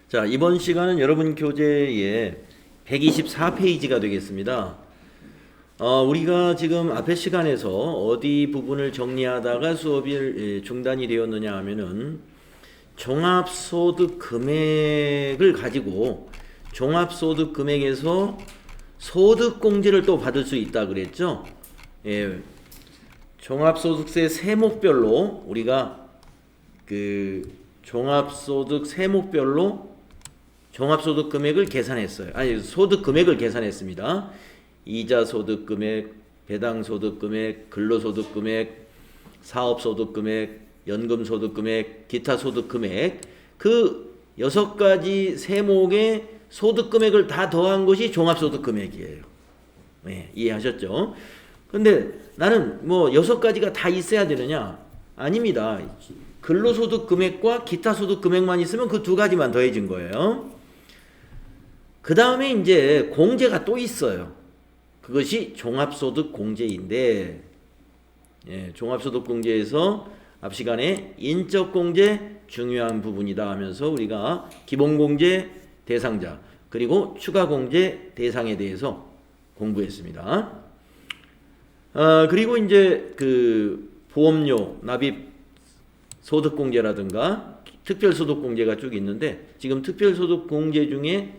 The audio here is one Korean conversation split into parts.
자, 이번 시간은 여러분 교재의 124페이지가 되겠습니다. 우리가 지금 앞의 시간에서 어디 부분을 정리하다가 수업이 중단이 되었느냐 하면은 종합소득 금액을 가지고 종합소득 금액에서 소득공제를 또 받을 수 있다 그랬죠. 예, 종합소득세 세목별로 우리가 종합소득 세목별로 종합소득 금액을 계산했어요. 아니, 소득 금액을 계산했습니다. 이자 소득 금액, 배당 소득 금액, 근로소득 금액, 사업소득 금액, 연금소득 금액, 기타 소득 금액, 그 6가지 세목의 소득 금액을 다 더한 것이 종합소득 금액이에요. 네, 이해하셨죠? 근데 나는 뭐 6가지가 다 있어야 되느냐? 아닙니다. 근로소득 금액과 기타 소득 금액만 있으면 그 2가지만 더해진 거예요. 그 다음에 이제 공제가 또 있어요. 그것이 종합소득 공제인데, 예, 종합소득 공제에서 앞 시간에 인적 공제 중요한 부분이다 하면서 우리가 기본 공제 대상자 그리고 추가 공제 대상에 대해서 공부했습니다. 그리고 이제 그 보험료 납입 소득공제라든가 특별소득공제가 쭉 있는데, 지금 특별소득공제 중에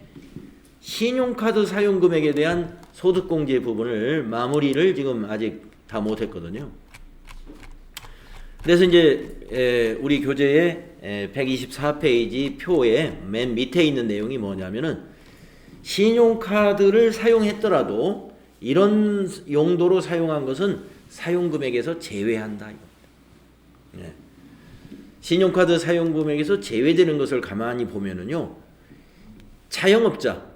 신용카드 사용금액에 대한 소득공제 부분을 마무리를 지금 아직 다 못했거든요. 그래서 이제 우리 교재의 124페이지 표에 맨 밑에 있는 내용이 뭐냐면은 신용카드를 사용했더라도 이런 용도로 사용한 것은 사용금액에서 제외한다. 네. 신용카드 사용금액에서 제외되는 것을 가만히 보면은요, 자영업자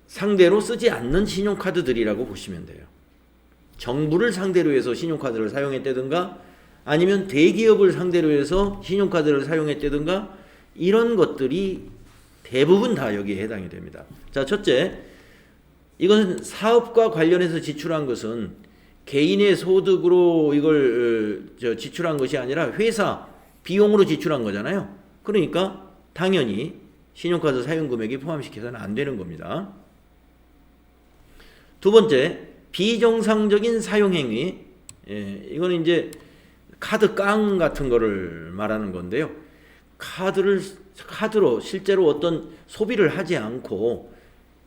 상대로 쓰지 않는 신용카드들이라고 보시면 돼요. 정부를 상대로 해서 신용카드를 사용했다든가 아니면 대기업을 상대로 해서 신용카드를 사용했다든가 이런 것들이 대부분 다 여기에 해당이 됩니다. 자, 첫째, 이것은 사업과 관련해서 지출한 것은 개인의 소득으로 이걸 지출한 것이 아니라 회사 비용으로 지출한 거잖아요. 그러니까 당연히 신용카드 사용금액이 포함시켜서는 안 되는 겁니다. 두 번째, 비정상적인 사용행위. 이거는 이제 카드 깡 같은 거를 말하는 건데요. 카드로 실제로 어떤 소비를 하지 않고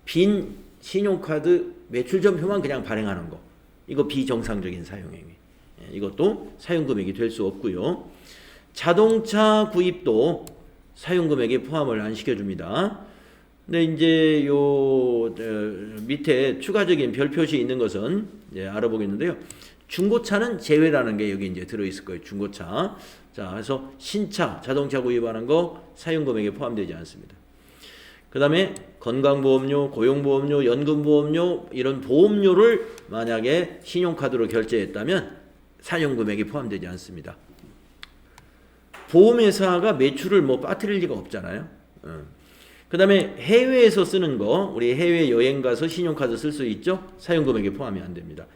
빈 신용카드 매출점표만 그냥 발행하는 거. 이거 비정상적인 사용행위. 이것도 사용금액이 될 수 없고요. 자동차 구입도 사용금액에 포함을 안 시켜줍니다. 근데 이제 요 밑에 추가적인 별 표시 있는 것은 이제 알아보겠는데요. 중고차는 제외라는 게 여기 이제 들어있을 거예요. 중고차. 자, 그래서 신차, 자동차 구입하는 거 사용금액에 포함되지 않습니다. 그 다음에 건강보험료, 고용보험료, 연금보험료 이런 보험료를 만약에 신용카드로 결제했다면 사용금액에 포함되지 않습니다. 보험회사가 매출을 뭐 빠뜨릴 리가 없잖아요. 그 다음에 해외에서 쓰는 거, 우리 해외 여행 가서 신용카드 쓸 수 있죠? 사용금액에 포함이 안 됩니다.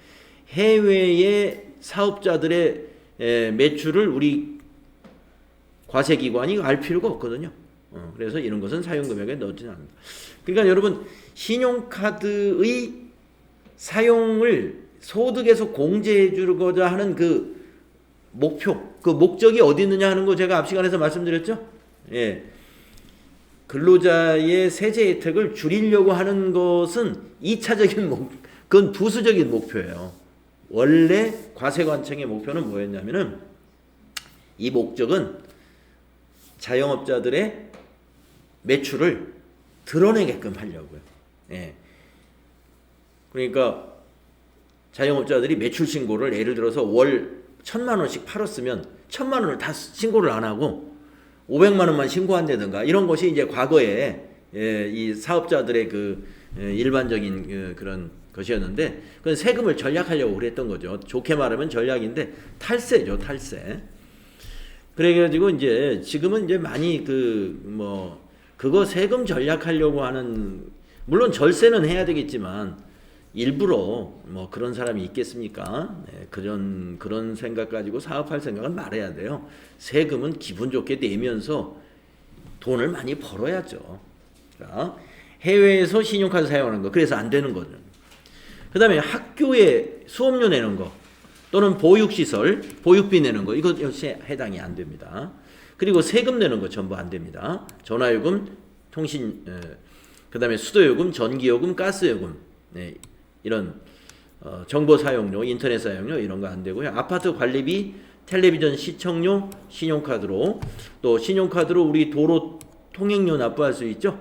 해외의 사업자들의 매출을 우리 과세기관이 알 필요가 없거든요. 그래서 이런 것은 사용금액에 넣지는 않는다. 그러니까 여러분, 신용카드의 사용을 소득에서 공제해 주고자 하는 그 목표, 그 목적이 어디 있느냐 하는 거 제가 앞 시간에서 말씀드렸죠? 예. 근로자의 세제 혜택을 줄이려고 하는 것은 2차적인 그건 부수적인 목표예요. 원래 과세관청의 목표는 뭐였냐면은 이 목적은 자영업자들의 매출을 드러내게끔 하려고요. 예. 그러니까 자영업자들이 매출 신고를 예를 들어서 월 1,000만 원씩 팔았으면 1,000만 원을 다 신고를 안 하고 500만 원만 신고한다든가 이런 것이 이제 과거에 이 사업자들의 그 일반적인 그런 것이었는데, 그건 세금을 절약하려고 그랬던 거죠. 좋게 말하면 절약인데 탈세죠, 탈세. 그래가지고 이제 지금은 이제 많이 그거 세금 절약하려고 하는, 물론 절세는 해야 되겠지만 일부러 뭐 그런 사람이 있겠습니까? 네, 그런 생각 가지고 사업할 생각은 말해야 돼요. 세금은 기분 좋게 내면서 돈을 많이 벌어야죠. 자, 해외에서 신용카드 사용하는 거. 그래서 안 되는 거죠. 그 다음에 학교에 수업료 내는 거 또는 보육시설, 보육비 내는 거 이거 역시 해당이 안 됩니다. 그리고 세금 내는 거 전부 안 됩니다. 전화요금, 통신, 그 다음에 수도요금, 전기요금, 가스요금 네, 이런 정보 사용료, 인터넷 사용료 이런 거 안 되고요. 아파트 관리비, 텔레비전 시청료 신용카드로 또 신용카드로 우리 도로 통행료 납부할 수 있죠?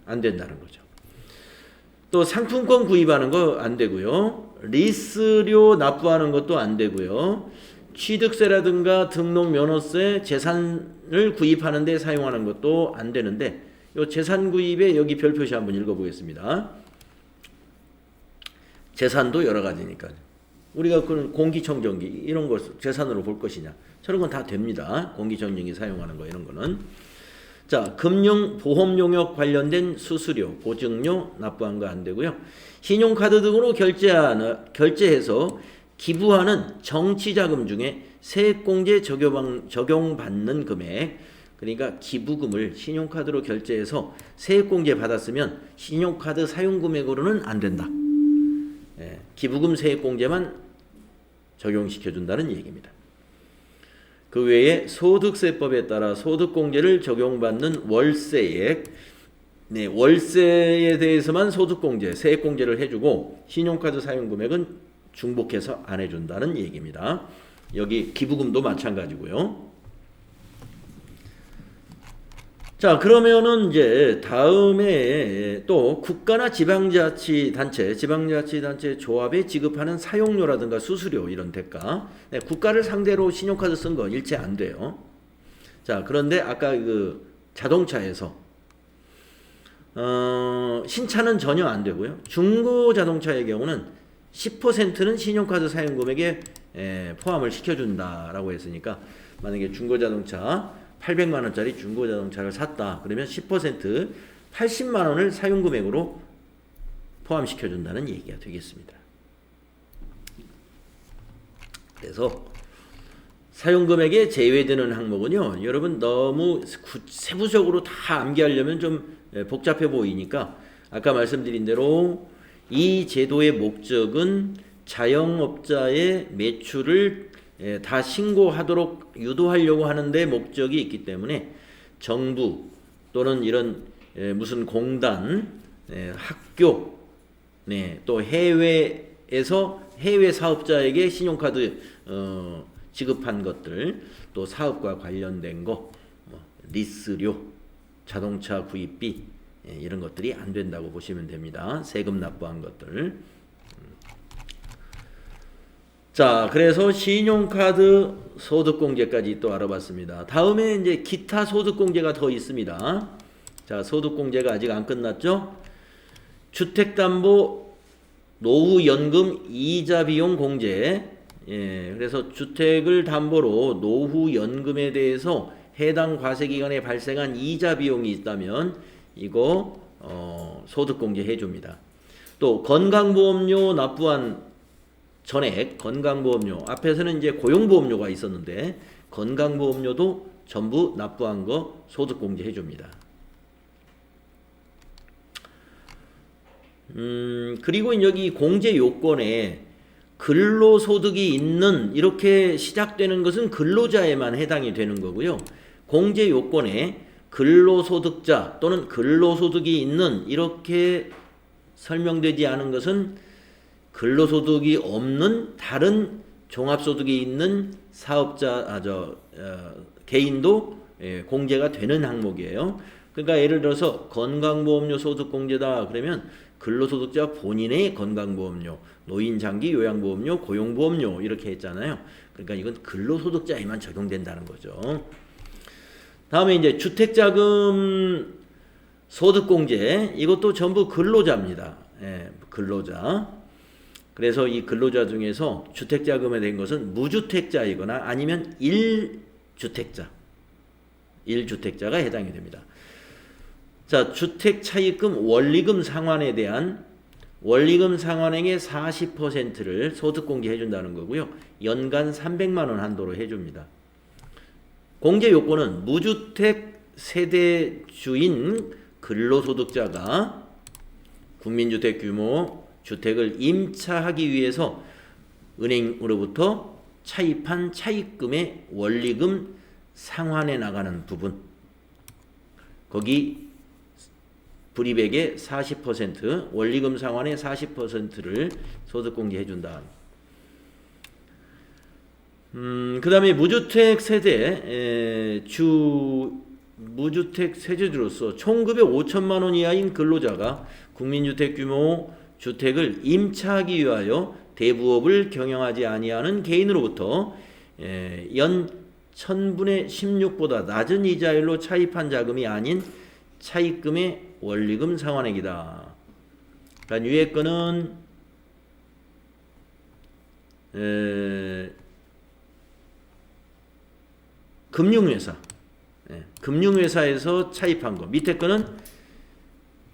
안 된다는 거죠. 또 상품권 구입하는 거 안 되고요. 리스료 납부하는 것도 안 되고요. 취득세라든가 등록 면허세, 재산을 구입하는 데 사용하는 것도 안 되는데 요 재산 구입에 여기 별 표시 한번 읽어보겠습니다. 재산도 여러 가지니까 우리가 그 공기청정기 이런 걸 재산으로 볼 것이냐 저런 건 다 됩니다. 공기청정기 사용하는 거 이런 거는. 자, 금융 보험 용역 관련된 수수료, 보증료 납부한 거 안 되고요. 신용카드 등으로 결제해서 기부하는 정치자금 중에 세액공제 적용받는 금액, 그러니까 기부금을 신용카드로 결제해서 세액공제 받았으면 신용카드 사용금액으로는 안 된다. 예, 기부금 세액공제만 적용시켜준다는 얘기입니다. 그 외에 소득세법에 따라 소득공제를 적용받는 월세액, 네, 월세에 대해서만 소득공제, 세액공제를 해주고 신용카드 사용금액은 중복해서 안 해준다는 얘기입니다. 여기 기부금도 마찬가지고요. 그러면은 이제 다음에 또 국가나 지방자치단체 조합에 지급하는 사용료라든가 수수료 이런 대가. 네, 국가를 상대로 신용카드 쓴 거 일체 안 돼요. 자, 그런데 아까 그 자동차에서 신차는 전혀 안 되고요. 중고 자동차의 경우는 10%는 신용카드 사용금액에 포함을 시켜준다라고 했으니까 만약에 중고 자동차 800만 원짜리 중고 자동차를 샀다. 그러면 10% 80만 원을 사용금액으로 포함시켜준다는 얘기가 되겠습니다. 그래서 사용금액에 제외되는 항목은요. 여러분 너무 세부적으로 다 암기하려면 좀 복잡해 보이니까 아까 말씀드린 대로 이 제도의 목적은 자영업자의 매출을 다 신고하도록 유도하려고 하는데 목적이 있기 때문에 정부 또는 이런 무슨 공단, 학교, 또 해외에서 해외 사업자에게 신용카드 지급한 것들, 또 사업과 관련된 거, 리스료, 자동차 구입비 이런 것들이 안 된다고 보시면 됩니다. 세금 납부한 것들. 자, 그래서 신용카드 소득공제까지 또 알아봤습니다. 다음에 이제 기타 소득공제가 더 있습니다. 자, 소득공제가 아직 안 끝났죠? 주택담보 노후연금 이자비용 공제. 그래서 주택을 담보로 노후연금에 대해서 해당 과세기간에 발생한 이자비용이 있다면 이거 소득공제 해줍니다. 또 건강보험료 납부한 전액 건강보험료 앞에서는 이제 고용보험료가 있었는데 건강보험료도 전부 납부한 거 소득공제 해줍니다. 그리고 여기 공제 요건에 근로소득이 있는 이렇게 시작되는 것은 근로자에만 해당이 되는 거고요. 공제 요건에 근로소득자 또는 근로소득이 있는 이렇게 설명되지 않은 것은 근로소득이 없는 다른 종합소득이 있는 사업자, 개인도 공제가 되는 항목이에요. 그러니까 예를 들어서 건강보험료 소득공제다 그러면 근로소득자 본인의 건강보험료, 노인장기 요양보험료, 고용보험료 이렇게 했잖아요. 그러니까 이건 근로소득자에만 적용된다는 거죠. 다음에 이제 주택자금 소득공제 이것도 전부 근로자입니다. 근로자. 그래서 이 근로자 중에서 주택자금에 된 것은 무주택자이거나 아니면 1주택자가 해당이 됩니다. 자, 주택차입금 원리금 상환에 대한 원리금 상환액의 40%를 소득공제 해준다는 거고요. 연간 300만 원 한도로 해줍니다. 공제 요건은 무주택 세대주인 근로소득자가 국민주택 규모 주택을 임차하기 위해서 은행으로부터 차입한 차입금의 원리금 상환해 나가는 부분, 거기 불이백의 40%, 원리금 상환의 40%를 소득공제해 준다. 그 다음에 무주택 세대, 무주택 세대주로서 총급의 5천만 원 이하인 근로자가 국민주택 규모 주택을 임차하기 위하여 대부업을 경영하지 아니하는 개인으로부터 연 1000분의 16보다 낮은 이자율로 차입한 자금이 아닌 차입금의 원리금 상환액이다. 그러니까 위에 거는 금융회사, 금융회사에서 차입한 거, 밑에 거는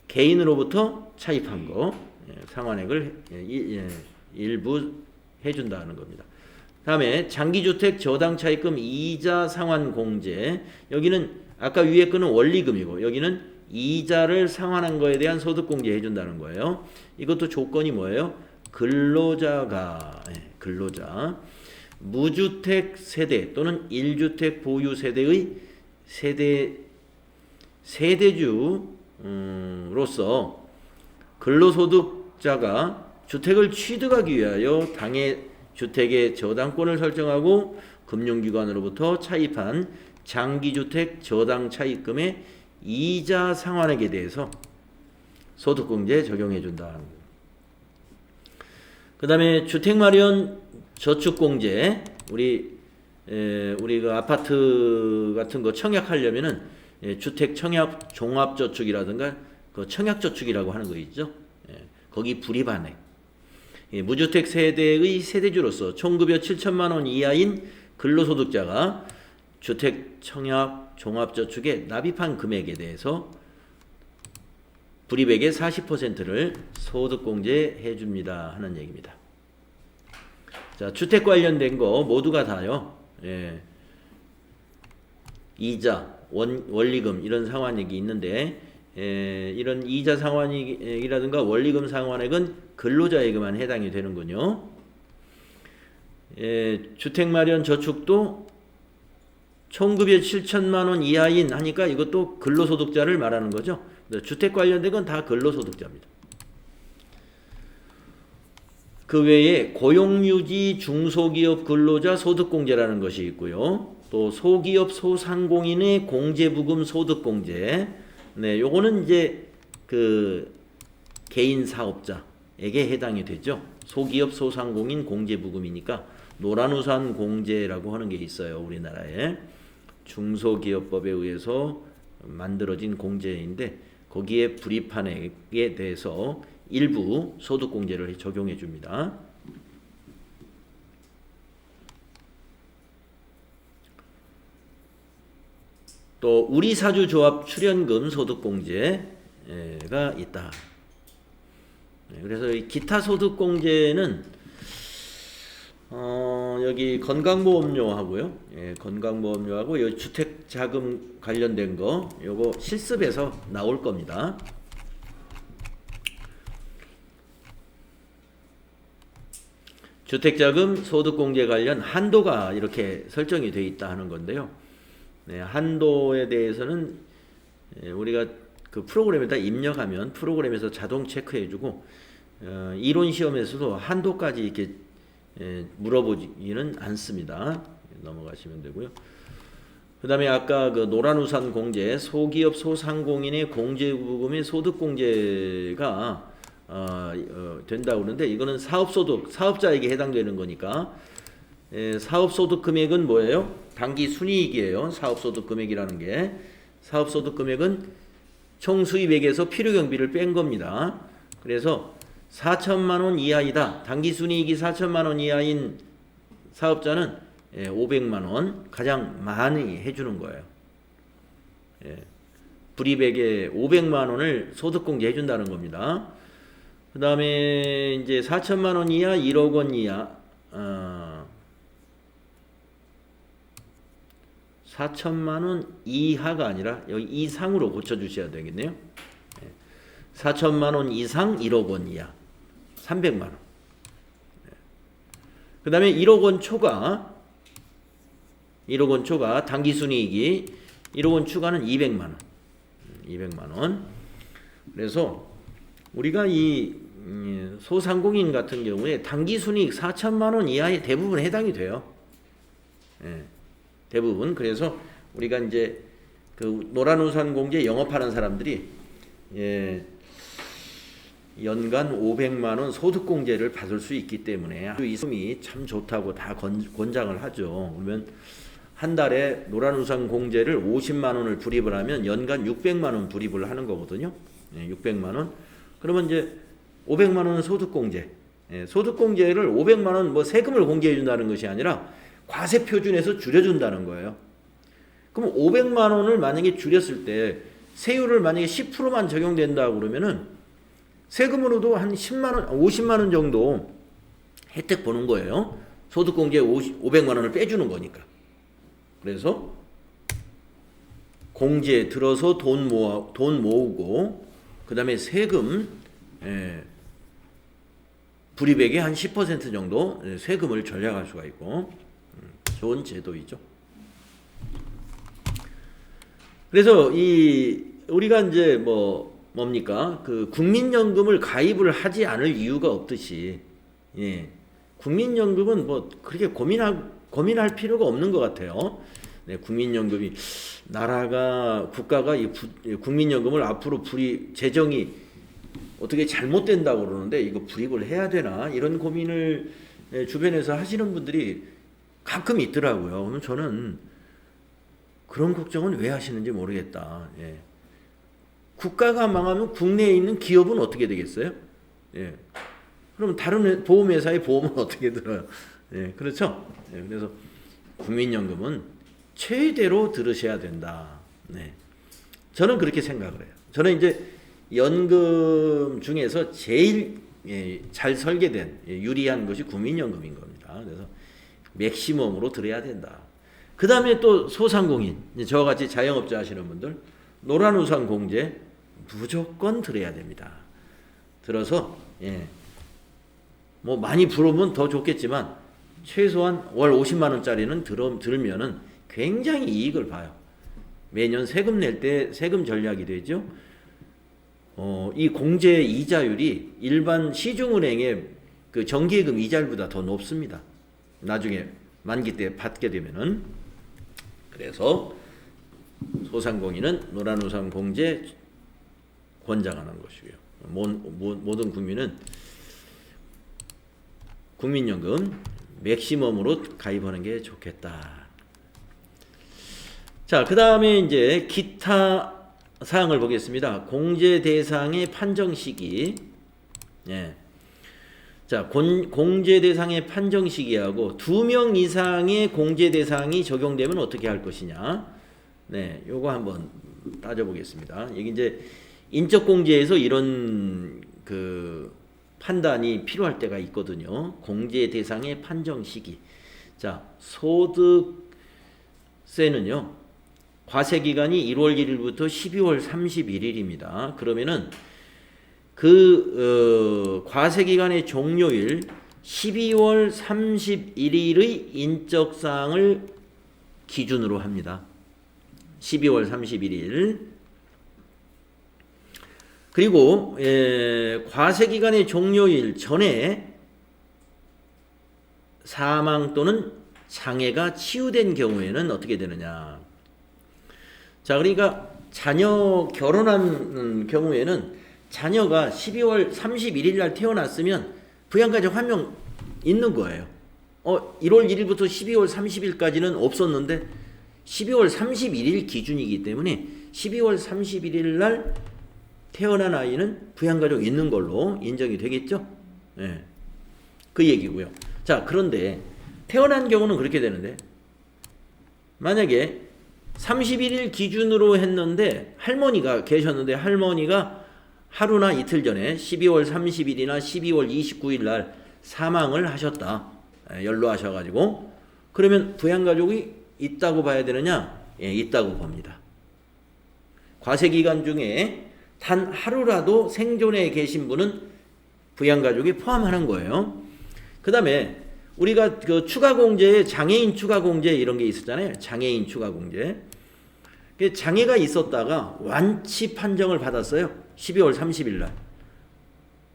개인으로부터 차입한 거, 상환액을 일부 해준다는 겁니다. 다음에 장기주택 저당 차입금 이자 상환 공제, 여기는 아까 위에 거는 원리금이고 여기는 이자를 상환한 거에 대한 소득 공제 해준다는 거예요. 이것도 조건이 뭐예요? 근로자 무주택 세대 또는 1주택 보유 세대의 세대주로서 근로소득자가 주택을 취득하기 위하여 당해 주택의 저당권을 설정하고 금융기관으로부터 차입한 장기주택 저당 차입금의 이자 상환액에 대해서 소득공제 적용해준다. 그 다음에 주택마련 저축공제, 우리 그 아파트 같은 거 청약하려면은 주택 청약 종합저축이라든가 그 청약저축이라고 하는 거 있죠. 거기 불입한액. 무주택 세대의 세대주로서 총급여 7천만 원 이하인 근로소득자가 주택 청약 종합저축에 납입한 금액에 대해서 불입액의 40%를 소득공제해 줍니다 하는 얘기입니다. 자, 주택 관련된 거 모두가 다요. 이자, 원리금 이런 상환액이 있는데 이런 이자 상환액이라든가 원리금 상환액은 근로자에게만 해당이 되는군요. 주택마련 저축도 총급여 7천만 원 이하인 하니까 이것도 근로소득자를 말하는 거죠. 주택 관련된 건 다 근로소득자입니다. 그 외에 고용유지 중소기업 근로자 소득공제라는 것이 있고요. 또 소기업 소상공인의 공제부금 소득공제. 네, 요거는 이제 그 개인 사업자에게 해당이 되죠. 소기업 소상공인 공제부금이니까 노란우산 공제라고 하는 게 있어요. 우리나라에 중소기업법에 의해서 만들어진 공제인데 거기에 불입한액에 대해서 일부 소득공제를 적용해 줍니다. 또 우리사주조합 출연금 소득공제가 있다. 그래서 이 기타 소득공제는 여기 건강보험료하고요, 건강보험료하고 요 주택자금 관련된 거 요거 실습에서 나올 겁니다. 주택자금 소득공제 관련 한도가 이렇게 설정이 되어 있다 하는 건데요. 한도에 대해서는 우리가 그 프로그램에다 입력하면 프로그램에서 자동 체크해주고 이론 시험에서도 한도까지 이렇게 물어보지는 않습니다. 넘어가시면 되고요. 그 다음에 아까 그 노란우산 공제, 소기업 소상공인의 공제부금의 소득공제가 된다고 그러는데 이거는 사업소득, 사업자에게 해당되는 거니까 사업소득 금액은 뭐예요? 단기 순이익이에요. 사업소득 금액이라는 게. 사업소득 금액은 총 수입액에서 필요경비를 뺀 겁니다. 그래서 4천만 원 이하이다. 단기 순이익이 4천만 원 이하인 사업자는 500만 원 가장 많이 해주는 거예요. 불이백에 500만 원을 소득공제 해준다는 겁니다. 그 다음에 이제 4천만 원 이하, 1억 원 이하, 4천만 원 이하가 아니라 여기 이상으로 고쳐주셔야 되겠네요. 4천만 원 이상 1억 원 이하 300만 원. 그 다음에 1억 원 초과 1억 원 초과 당기순이익이 1억 원 추가는 200만 원. 200만 원. 그래서 우리가 이 소상공인 같은 경우에 당기순이익 4천만 원 이하에 대부분 해당이 돼요. 예, 대부분. 그래서 우리가 이제 그 노란우산공제 영업하는 사람들이 연간 500만 원 소득공제를 받을 수 있기 때문에 이 수임이 참 좋다고 다 권장을 하죠. 그러면 한 달에 노란우산공제를 50만 원을 불입을 하면 연간 600만 원 불입을 하는 거거든요. 600만 원. 그러면 이제 500만 원은 소득공제. 소득공제를 500만 원 뭐 세금을 공제해 준다는 것이 아니라 과세 표준에서 줄여준다는 거예요. 그럼 500만 원을 만약에 줄였을 때 세율을 만약에 10%만 적용된다고 그러면은 세금으로도 한 10만 원, 50만 원 정도 혜택 보는 거예요. 소득공제 500만 원을 빼주는 거니까. 그래서 공제 들어서 돈 모으고 그 다음에 세금 불이백의 한 10% 정도 세금을 절약할 수가 있고 좋은 제도이죠. 그래서 우리가 이제 뭡니까? 그 국민연금을 가입을 하지 않을 이유가 없듯이, 국민연금은 뭐 그렇게 고민할 필요가 없는 것 같아요. 네, 국민연금이 국가가 이 국민연금을 앞으로 재정이 어떻게 잘못된다고 그러는데 이거 불입을 해야 되나 이런 고민을 주변에서 하시는 분들이 가끔 있더라고요. 그러면 저는 그런 걱정은 왜 하시는지 모르겠다. 국가가 망하면 국내에 있는 기업은 어떻게 되겠어요? 그럼 다른 보험회사의 보험은 어떻게 들어요? 그렇죠? 그래서 국민연금은 최대로 들으셔야 된다. 저는 그렇게 생각을 해요. 저는 이제 연금 중에서 제일 잘 설계된 유리한 것이 국민연금인 겁니다. 그래서 맥시멈으로 들어야 된다. 그 다음에 또 소상공인, 저와 같이 자영업자 하시는 분들 노란우산 공제 무조건 들어야 됩니다. 들어서 뭐 많이 불으면 더 좋겠지만 최소한 월 50만 원짜리는 들으면은 굉장히 이익을 봐요. 매년 세금 낼 때 세금 전략이 되죠. 이 공제 이자율이 일반 시중은행의 그 정기예금 이자율보다 더 높습니다. 나중에 만기 때 받게 되면은. 그래서 소상공인은 노란우산 공제 권장하는 것이고요. 모든 국민은 국민연금 맥시멈으로 가입하는 게 좋겠다. 자, 그 다음에 이제 기타 사항을 보겠습니다. 공제 대상의 판정 시기. 자, 공제 대상의 판정 시기하고 2명 이상의 공제 대상이 적용되면 어떻게 할 것이냐. 요거 한번 따져보겠습니다. 여기 이제 인적 공제에서 이런 그 판단이 필요할 때가 있거든요. 공제 대상의 판정 시기. 자, 소득세는요. 과세 기간이 1월 1일부터 12월 31일입니다. 그러면은 과세 기간의 종료일 12월 31일의 인적 사항을 기준으로 합니다. 12월 31일. 그리고 과세 기간의 종료일 전에 사망 또는 장애가 치유된 경우에는 어떻게 되느냐. 자, 그러니까 자녀 결혼한 경우에는 자녀가 12월 31일 날 태어났으면 부양가족 1명 있는 거예요. 1월 1일부터 12월 30일까지는 없었는데 12월 31일 기준이기 때문에 12월 31일 날 태어난 아이는 부양가족 있는 걸로 인정이 되겠죠? 그 얘기고요. 자, 그런데 태어난 경우는 그렇게 되는데 만약에 31일 기준으로 했는데 할머니가 계셨는데 할머니가 하루나 이틀 전에 12월 30일이나 12월 29일 날 사망을 하셨다. 연로하셔가지고 그러면 부양가족이 있다고 봐야 되느냐 있다고 봅니다. 과세기간 중에 단 하루라도 생존해 계신 분은 부양가족에 포함하는 거예요. 그 다음에 우리가 그 추가공제에 장애인 추가공제 이런 게 있었잖아요. 장애인 추가공제. 장애가 있었다가 완치 판정을 받았어요. 12월 30일 날.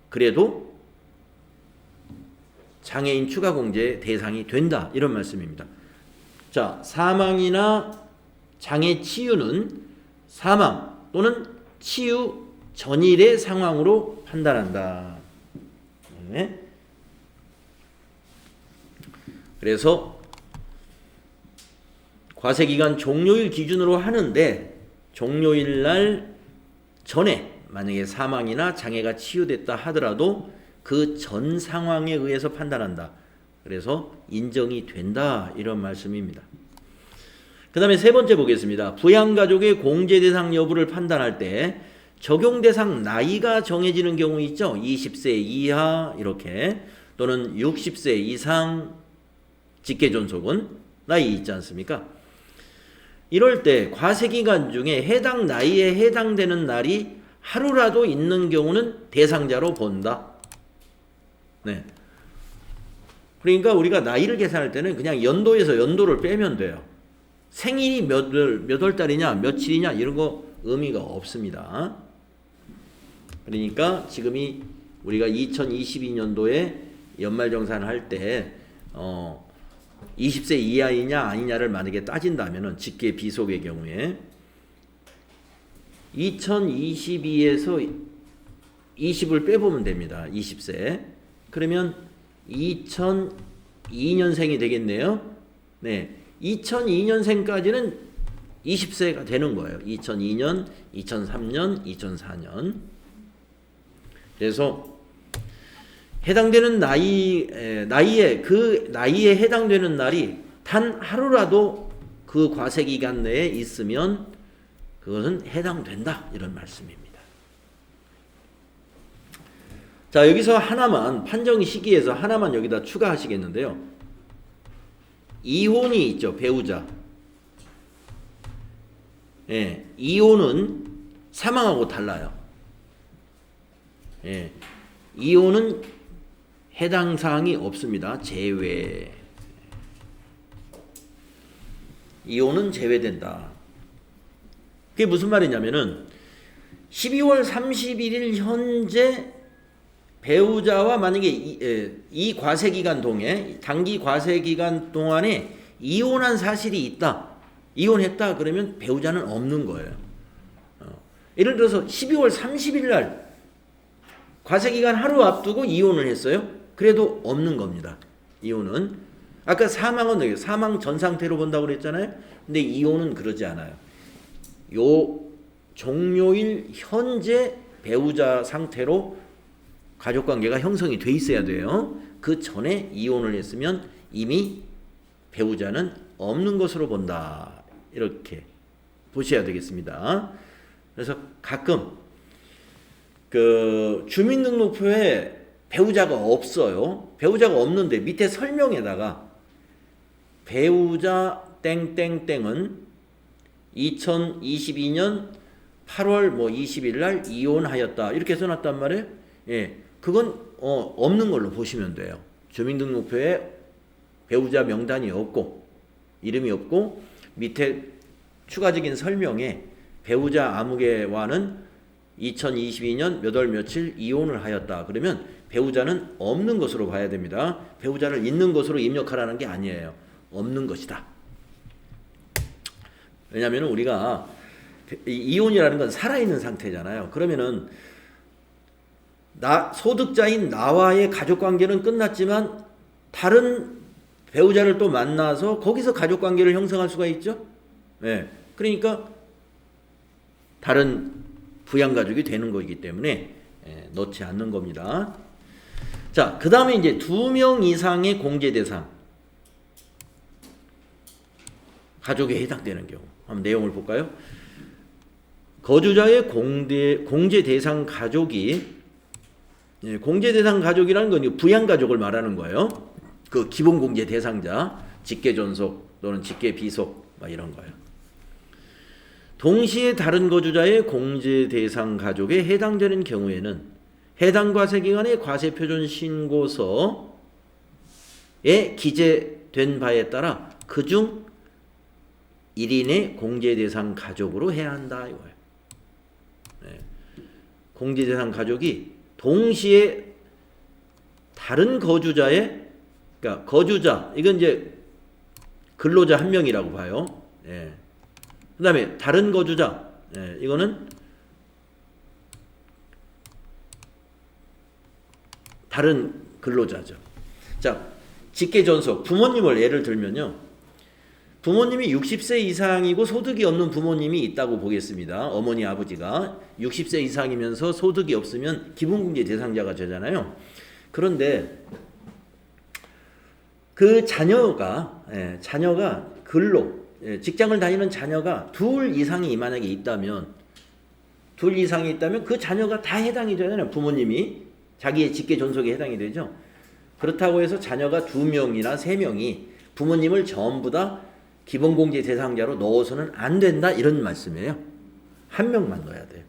그래도 장애인 추가공제 대상이 된다. 이런 말씀입니다. 자, 사망이나 장애 치유는 사망 또는 치유 전일의 상황으로 판단한다. 네. 그래서 과세기간 종료일 기준으로 하는데 종료일 날 전에 만약에 사망이나 장애가 치유됐다 하더라도 그 전 상황에 의해서 판단한다. 그래서 인정이 된다. 이런 말씀입니다. 그 다음에 세 번째 보겠습니다. 부양가족의 공제 대상 여부를 판단할 때 적용 대상 나이가 정해지는 경우 있죠. 20세 이하 이렇게 또는 60세 이상 직계존속은 나이 있지 않습니까? 이럴 때 과세기간 중에 해당 나이에 해당되는 날이 하루라도 있는 경우는 대상자로 본다. 네. 그러니까 우리가 나이를 계산할 때는 그냥 연도에서 연도를 빼면 돼요. 생일이 몇 월 달이냐, 며칠이냐 이런 거 의미가 없습니다. 그러니까 지금이 우리가 2022년도에 연말정산을 할 때 20세 이하이냐 아니냐를 만약에 따진다면은 직계 비속의 경우에 2022에서 20을 빼보면 됩니다. 20세. 그러면 2002년생이 되겠네요. 네. 2002년생까지는 20세가 되는 거예요. 2002년, 2003년, 2004년. 그래서 해당되는 나이에 그 나이에 해당되는 날이 단 하루라도 그 과세기간 내에 있으면 그것은 해당된다. 이런 말씀입니다. 자, 여기서 하나만 판정 시기에서 하나만 여기다 추가하시겠는데요. 이혼이 있죠. 배우자. 예, 이혼은 사망하고 달라요. 예, 이혼은 해당 사항이 없습니다. 제외. 이혼은 제외된다. 그게 무슨 말이냐면은 12월 31일 현재 배우자와 만약에 이 과세기간 동에 단기 과세기간 동안에 이혼한 사실이 있다. 이혼했다 그러면 배우자는 없는 거예요. 예를 들어서 12월 30일 날 과세기간 하루 앞두고 이혼을 했어요. 그래도 없는 겁니다. 이혼은. 아까 사망은 사망 전 상태로 본다고 그랬잖아요. 근데 이혼은 그러지 않아요. 요 종료일 현재 배우자 상태로 가족관계가 형성이 돼 있어야 돼요. 그 전에 이혼을 했으면 이미 배우자는 없는 것으로 본다. 이렇게 보셔야 되겠습니다. 그래서 가끔 그 주민등록표에 배우자가 없어요. 배우자가 없는데 밑에 설명에다가 배우자 땡땡땡은 2022년 8월 20일 날 이혼하였다. 이렇게 써놨단 말이에요. 예, 그건 없는 걸로 보시면 돼요. 주민등록표에 배우자 명단이 없고 이름이 없고 밑에 추가적인 설명에 배우자 아무개와는 2022년 몇 월 며칠 이혼을 하였다. 그러면 배우자는 없는 것으로 봐야 됩니다. 배우자를 있는 것으로 입력하라는 게 아니에요. 없는 것이다. 왜냐하면 우리가 이혼이라는 건 살아있는 상태잖아요. 그러면은 소득자인 나와의 가족관계는 끝났지만 다른 배우자를 또 만나서 거기서 가족관계를 형성할 수가 있죠. 네. 그러니까 다른 부양가족이 되는 거기 때문에 넣지 않는 겁니다. 자, 그 다음에 이제 2명 이상의 공제 대상 가족에 해당되는 경우 한번 내용을 볼까요? 거주자의 공제 대상 가족이 공제 대상 가족이라는 건 부양가족을 말하는 거예요. 그 기본 공제 대상자, 직계 존속 또는 직계 비속 이런 거예요. 동시에 다른 거주자의 공제 대상 가족에 해당되는 경우에는 해당 과세기관의 과세표준 신고서에 기재된 바에 따라 그중 1인의 공제 대상 가족으로 해야 한다 이거예요. 네. 공제 대상 가족이 동시에 다른 거주자의, 그러니까 거주자, 이건 이제 근로자 한 명이라고 봐요. 예. 그 다음에 다른 거주자, 예, 이거는 다른 근로자죠. 자, 직계존속, 부모님을 예를 들면요. 부모님이 60세 이상이고 소득이 없는 부모님이 있다고 보겠습니다. 어머니, 아버지가 60세 이상이면서 소득이 없으면 기본공제 대상자가 되잖아요. 그런데 그 자녀가 근로, 직장을 다니는 자녀가 둘 이상이 만약에 있다면 그 자녀가 다 해당이 되잖아요. 부모님이 자기의 직계존속에 해당이 되죠. 그렇다고 해서 자녀가 2명이나 3명이 부모님을 전부 다 기본공제 대상자로 넣어서는 안 된다 이런 말씀이에요. 한 명만 넣어야 돼요.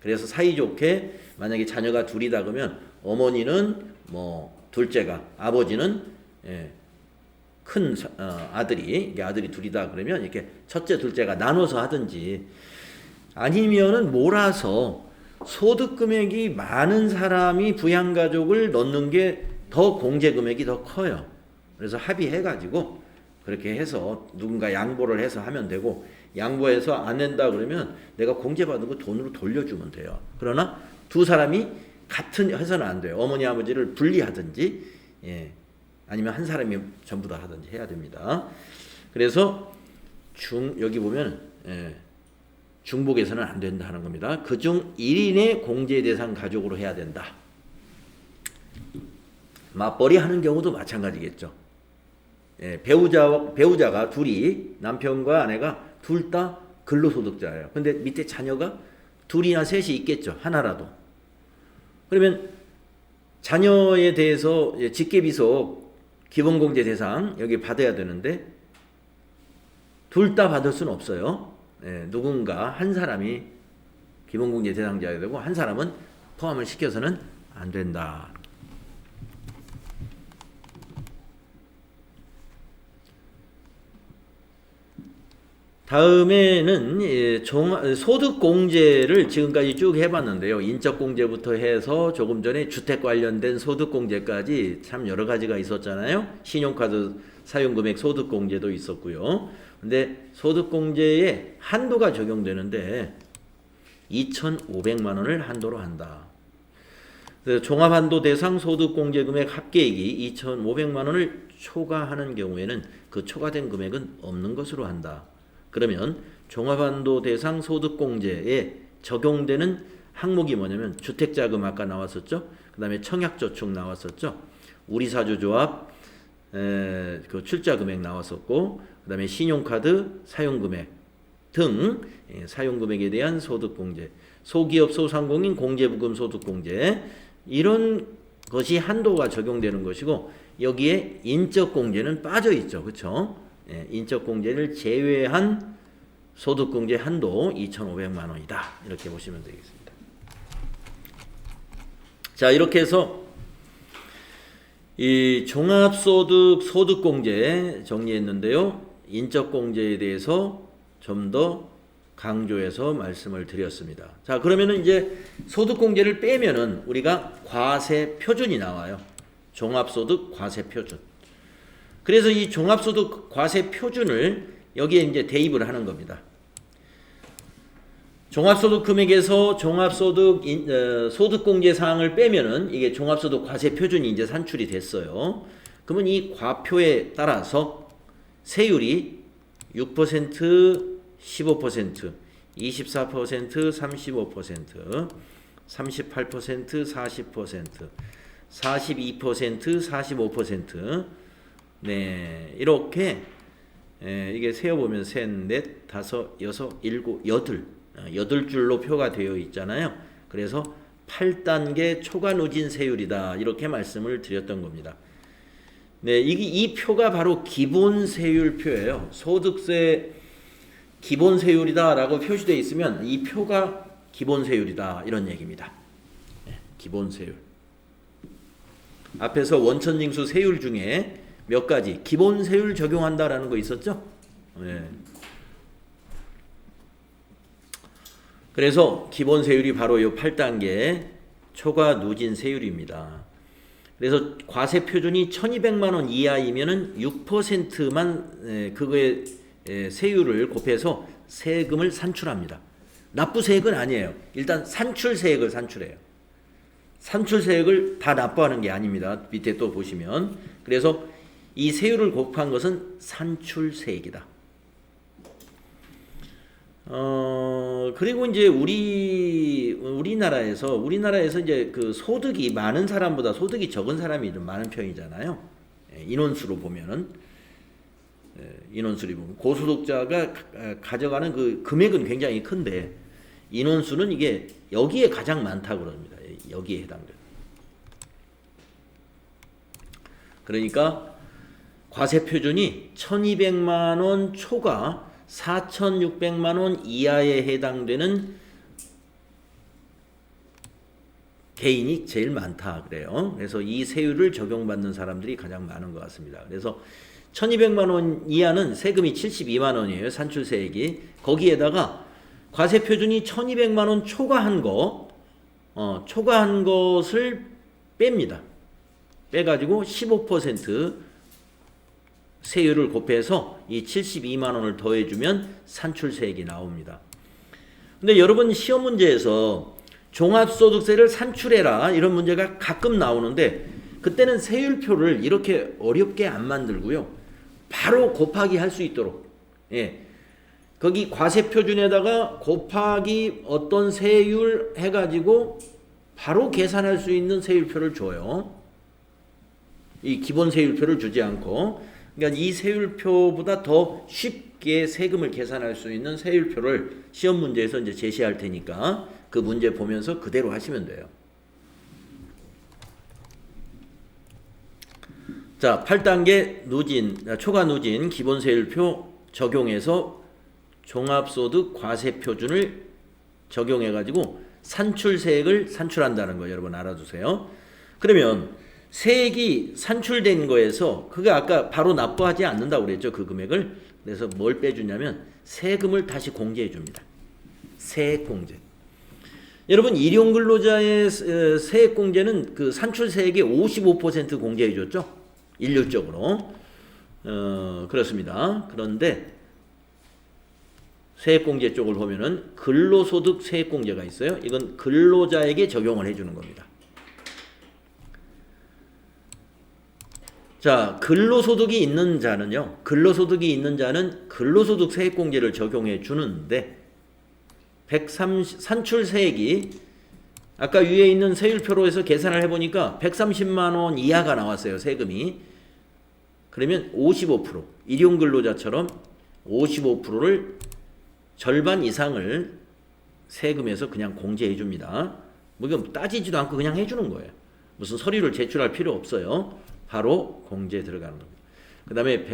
그래서 사이좋게 만약에 자녀가 둘이다 그러면 어머니는 둘째가, 아버지는 큰 아들이 둘이다 그러면 이렇게 첫째 둘째가 나눠서 하든지, 아니면은 몰아서 소득 금액이 많은 사람이 부양가족을 넣는 게 더 공제 금액이 더 커요. 그래서 합의해가지고 그렇게 해서 누군가 양보를 해서 하면 되고, 양보해서 안 된다 그러면 내가 공제받은 거 돈으로 돌려주면 돼요. 그러나 두 사람이 같은 해서는 안 돼요. 어머니 아버지를 분리하든지, 아니면 한 사람이 전부 다 하든지 해야 됩니다. 그래서 여기 보면 중복해서는 안 된다 하는 겁니다. 그중 1인의 공제 대상 가족으로 해야 된다. 맞벌이 하는 경우도 마찬가지겠죠. 배우자가 둘이, 남편과 아내가 둘 다 근로소득자예요. 근데 밑에 자녀가 둘이나 셋이 있겠죠. 하나라도. 그러면 자녀에 대해서 직계비속 기본공제 대상 여기 받아야 되는데 둘 다 받을 수는 없어요. 누군가 한 사람이 기본공제 대상자가 되고 한 사람은 포함을 시켜서는 안 된다. 다음에는 소득공제를 지금까지 쭉 해봤는데요. 인적공제부터 해서 조금 전에 주택 관련된 소득공제까지 참 여러 가지가 있었잖아요. 신용카드 사용금액 소득공제도 있었고요. 근데 소득공제에 한도가 적용되는데 2,500만 원을 한도로 한다. 종합한도 대상 소득공제금액 합계액이 2,500만 원을 초과하는 경우에는 그 초과된 금액은 없는 것으로 한다. 그러면 종합한도 대상 소득공제에 적용되는 항목이 뭐냐면 주택자금 아까 나왔었죠. 그 다음에 청약저축 나왔었죠. 우리사주조합 그 출자금액 나왔었고, 그 다음에 신용카드 사용금액 등 사용금액에 대한 소득공제, 소기업 소상공인 공제부금 소득공제, 이런 것이 한도가 적용되는 것이고, 여기에 인적공제는 빠져있죠. 그렇죠? 인적공제를 제외한 소득공제 한도 2,500만 원이다. 이렇게 보시면 되겠습니다. 자, 이렇게 해서 이 종합소득 소득공제 정리했는데요. 인적공제에 대해서 좀 더 강조해서 말씀을 드렸습니다. 자, 그러면은 이제 소득공제를 빼면은 우리가 과세표준이 나와요. 종합소득 과세표준. 그래서 이 종합소득 과세표준을 여기에 이제 대입을 하는 겁니다. 종합소득 금액에서 종합소득 소득공제 사항을 빼면은 이게 종합소득 과세표준이 이제 산출이 됐어요. 그러면 이 과표에 따라서 세율이 6%, 15%, 24%, 35%, 38%, 40%, 42%, 45%, 네, 이렇게 이게 세어보면 셋, 넷, 다섯, 여섯, 일곱, 여덟 줄로 표가 되어 있잖아요. 그래서 8단계 초과 누진 세율이다. 이렇게 말씀을 드렸던 겁니다. 네, 이 표가 바로 기본 세율표예요. 소득세 기본세율이다라고 표시되어 있으면 이 표가 기본세율이다 이런 얘기입니다. 기본세율. 앞에서 원천징수 세율 중에 몇 가지 기본세율 적용한다라는 거 있었죠? 그래서 기본세율이 바로 이 8단계 초과 누진 세율입니다. 그래서 과세 표준이 1200만 원 이하이면은 6%만 그거에 세율을 곱해서 세금을 산출합니다. 납부세액은 아니에요. 일단 산출세액을 산출해요. 산출세액을 다 납부하는 게 아닙니다. 밑에 또 보시면. 그래서 이 세율을 곱한 것은 산출세액이다. 그리고 이제 우리나라에서 이제 그 소득이 많은 사람보다 소득이 적은 사람이 좀 많은 편이잖아요. 인원수로 보면은. 인원수로 보면 고소득자가 가져가는 그 금액은 굉장히 큰데 인원수는 이게 여기에 가장 많다고 그럽니다. 여기에 해당돼요. 그러니까 과세 표준이 1200만 원 초과 4600만 원 이하에 해당되는 개인이 제일 많다 그래요. 그래서 이 세율을 적용받는 사람들이 가장 많은 것 같습니다. 그래서 1200만 원 이하는 세금이 72만 원이에요. 산출세액이. 거기에다가 과세 표준이 1200만 원 초과한 것을 뺍니다. 빼가지고 15% 세율을 곱해서 이 72만 원을 더해주면 산출세액이 나옵니다. 근데 여러분 시험 문제에서 종합소득세를 산출해라 이런 문제가 가끔 나오는데 그때는 세율표를 이렇게 어렵게 안 만들고요. 바로 곱하기 할 수 있도록 거기 과세표준에다가 곱하기 어떤 세율 해가지고 바로 계산할 수 있는 세율표를 줘요. 이 기본 세율표를 주지 않고 그러니까 이 세율표보다 더 쉽게 세금을 계산할 수 있는 세율표를 시험 문제에서 이제 제시할 테니까 그 문제 보면서 그대로 하시면 돼요. 자, 8단계 초과 누진 기본세율표 적용해서 종합소득 과세표준을 적용해가지고 산출세액을 산출한다는 거 여러분 알아두세요. 그러면 세액이 산출된 거에서 그게 아까 바로 납부하지 않는다고 그랬죠. 그 금액을. 그래서 뭘 빼주냐면 세금을 다시 공제해 줍니다. 세액공제. 여러분 일용근로자의 세액공제는 그 산출세액의 55% 공제해 줬죠. 일률적으로. 그렇습니다. 그런데 세액공제 쪽을 보면은 근로소득 세액공제가 있어요. 이건 근로자에게 적용을 해주는 겁니다. 자, 근로소득이 있는 자는 근로소득 세액공제를 적용해 주는데 산출세액이 아까 위에 있는 세율표로 해서 계산을 해보니까 130만 원 이하가 나왔어요. 세금이. 그러면 55% 일용근로자처럼 55%를 절반 이상을 세금에서 그냥 공제해 줍니다. 뭐 이건 따지지도 않고 그냥 해주는 거예요. 무슨 서류를 제출할 필요 없어요. 바로 공제 들어가는 겁니다. 그 다음에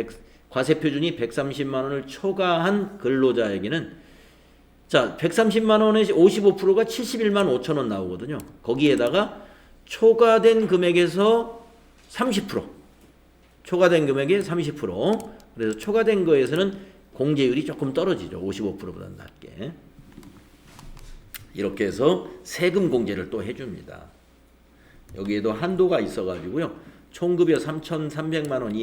과세표준이 130만 원을 초과한 근로자에게는 자 130만 원의 55%가 71만 5천 원 나오거든요. 거기에다가 초과된 금액에서 30% 초과된 금액의 30% 그래서 초과된 거에서는 공제율이 조금 떨어지죠. 55%보다 낮게. 이렇게 해서 세금 공제를 또 해줍니다. 여기에도 한도가 있어가지고요. 총급여 3,300만 원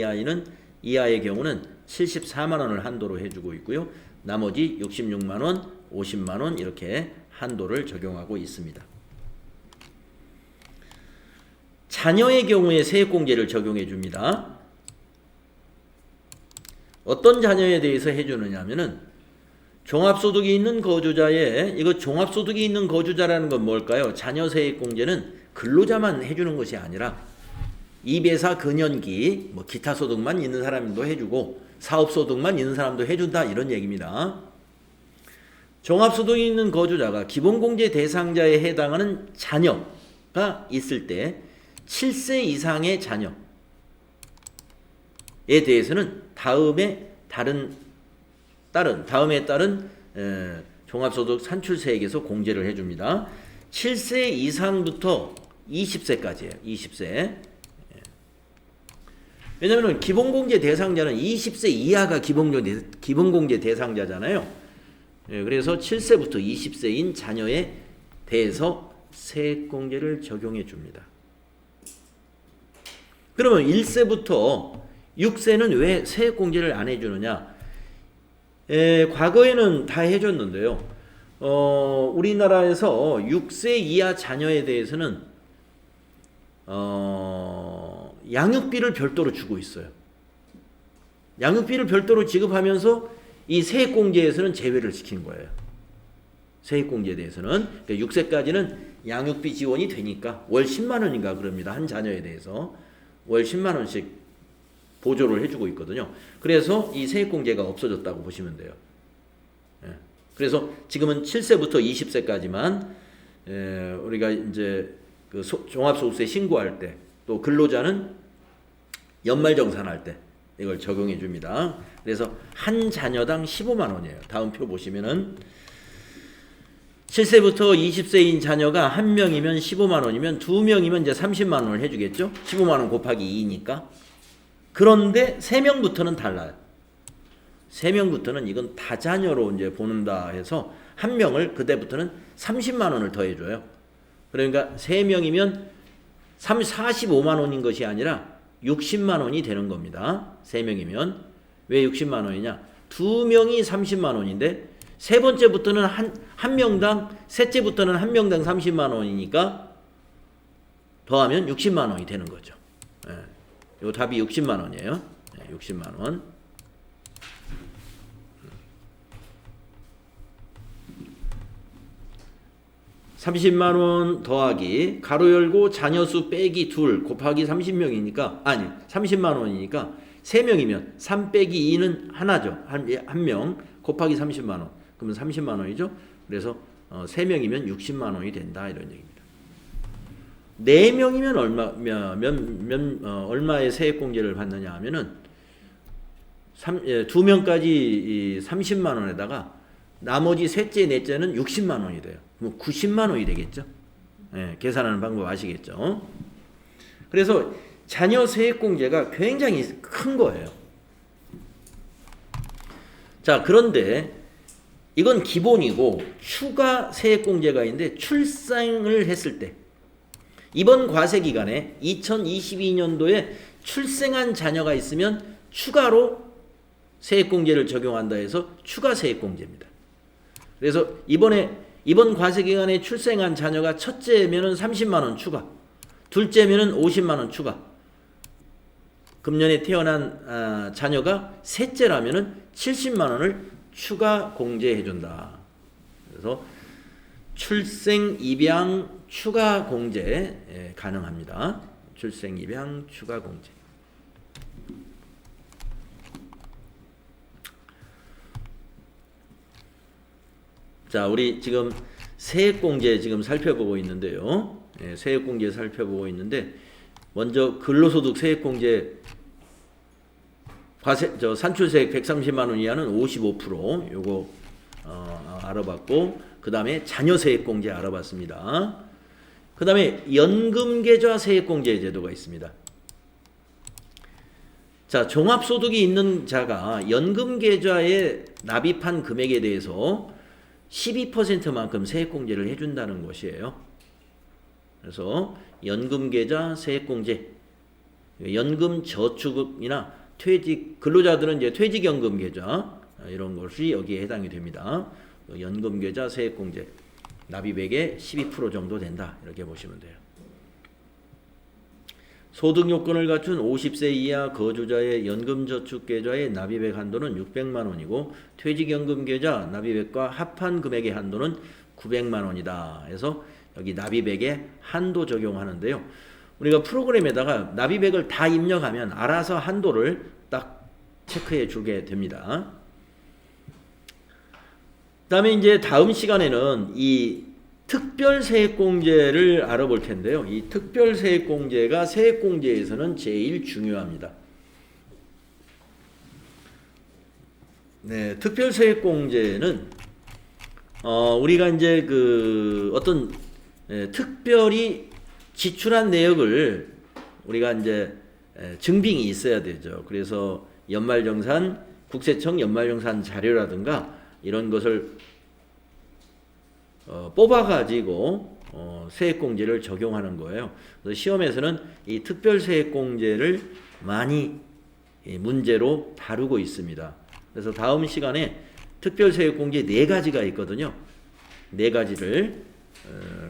이하의 경우는 74만 원을 한도로 해주고 있고요. 나머지 66만 원, 50만 원 이렇게 한도를 적용하고 있습니다. 자녀의 경우에 세액공제를 적용해 줍니다. 어떤 자녀에 대해서 해주느냐 하면은 종합소득이 있는 거주자의 이거 종합소득이 있는 거주자라는 건 뭘까요? 자녀 세액공제는 근로자만 해주는 것이 아니라 이배사 근연기 뭐 기타 소득만 있는 사람도 해주고 사업소득만 있는 사람도 해준다 이런 얘기입니다. 종합소득이 있는 거주자가 기본공제 대상자에 해당하는 자녀가 있을 때 7세 이상의 자녀에 대해서는 다음에 다른 다음에 따른 종합소득 산출세액에서 공제를 해줍니다. 7세 이상부터 20세까지예요. 20세. 왜냐하면 기본공제 대상자는 20세 이하가 기본공제 대상자잖아요. 그래서 7세부터 20세인 자녀에 대해서 세액공제를 적용해 줍니다. 그러면 1세부터 6세는 왜 세액공제를 안 해주느냐? 과거에는 다 해줬는데요. 우리나라에서 6세 이하 자녀에 대해서는 양육비를 별도로 주고 있어요. 양육비를 별도로 지급하면서 이 세액공제에서는 제외를 시킨 거예요. 세액공제에 대해서는. 그러니까 6세까지는 양육비 지원이 되니까 월 10만 원인가 그럽니다. 한 자녀에 대해서 월 10만 원씩 보조를 해주고 있거든요. 그래서 이 세액공제가 없어졌다고 보시면 돼요. 그래서 지금은 7세부터 20세까지만 우리가 이제 그 종합소득세 신고할 때, 또 근로자는 연말정산할 때 이걸 적용해 줍니다. 그래서 한 자녀당 15만 원이에요. 다음 표 보시면은 7세부터 20세인 자녀가 한 명이면 15만 원이면 두 명이면 이제 30만 원을 해주겠죠. 15만 원 곱하기 2니까. 그런데 3명부터는 달라요. 3명부터는 이건 다자녀로 이제 보는다 해서 한 명을 그때부터는 30만 원을 더해줘요. 그러니까 3명이면 45만 원인 것이 아니라 60만 원이 되는 겁니다. 3명이면. 왜 60만 원이냐? 2명이 30만 원인데 세 번째부터는 한 명당, 셋째부터는 한 명당 30만 원이니까 더하면 60만 원이 되는 거죠. 요 답이 60만 원이에요. 60만 원. (30만 원) 더하기 가로 열고 자녀수 빼기 둘 곱하기 30명이니까 아니 30만 원이니까 3명이면 3 빼기 2는 하나죠. 한 명 곱하기 30만 원. 그러면 30만 원이죠. 그래서 3명이면 60만 원이 된다 이런 얘기입니다. 4명이면 얼마의 세액공제를 받느냐 하면은 2명까지 30만 원에다가 나머지 셋째, 넷째는 60만 원이 돼요. 그럼 90만 원이 되겠죠. 계산하는 방법 아시겠죠? 그래서 자녀 세액공제가 굉장히 큰 거예요. 자, 그런데 이건 기본이고 추가 세액공제가 있는데 출생을 했을 때 이번 과세기간에 2022년도에 출생한 자녀가 있으면 추가로 세액공제를 적용한다 해서 추가 세액공제입니다. 그래서 이번 과세기간에 출생한 자녀가 첫째면은 30만 원 추가, 둘째면은 50만 원 추가. 금년에 태어난 자녀가 셋째라면은 70만 원을 추가 공제해 준다. 그래서 출생 입양 추가 공제 가능합니다. 출생 입양 추가 공제. 자, 우리 지금 세액공제 지금 살펴보고 있는데요. 세액공제 살펴보고 있는데 먼저 근로소득 세액공제 산출세액 130만 원 이하는 55% 요거 알아봤고, 그 다음에 자녀세액공제 알아봤습니다. 그 다음에 연금계좌 세액공제 제도가 있습니다. 자, 종합소득이 있는 자가 연금계좌에 납입한 금액에 대해서 12%만큼 세액공제를 해준다는 것이에요. 그래서 연금계좌 세액공제, 연금저축이나 퇴직, 근로자들은 이제 퇴직연금계좌 이런 것이 여기에 해당이 됩니다. 연금계좌 세액공제, 납입액의 12% 정도 된다 이렇게 보시면 돼요. 소득 요건을 갖춘 50세 이하 거주자의 연금저축계좌의 납입액 한도는 600만 원이고 퇴직연금계좌 납입액과 합한 금액의 한도는 900만 원이다. 그래서 여기 납입액에 한도 적용하는데요. 우리가 프로그램에다가 납입액을 다 입력하면 알아서 한도를 딱 체크해 주게 됩니다. 그 다음에 이제 다음 시간에는 이 특별세액공제를 알아볼 텐데요. 이 특별세액공제가 세액공제에서는 제일 중요합니다. 네, 특별세액공제는 우리가 이제 그 어떤 특별히 지출한 내역을 우리가 이제 증빙이 있어야 되죠. 그래서 연말정산, 국세청 연말정산 자료라든가 이런 것을 뽑아가지고 세액공제를 적용하는 거예요. 그래서 시험에서는 이 특별세액공제를 많이 문제로 다루고 있습니다. 그래서 다음 시간에 특별세액공제 4가지가 있거든요. 4가지를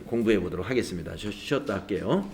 공부해 보도록 하겠습니다. 쉬었다 할게요.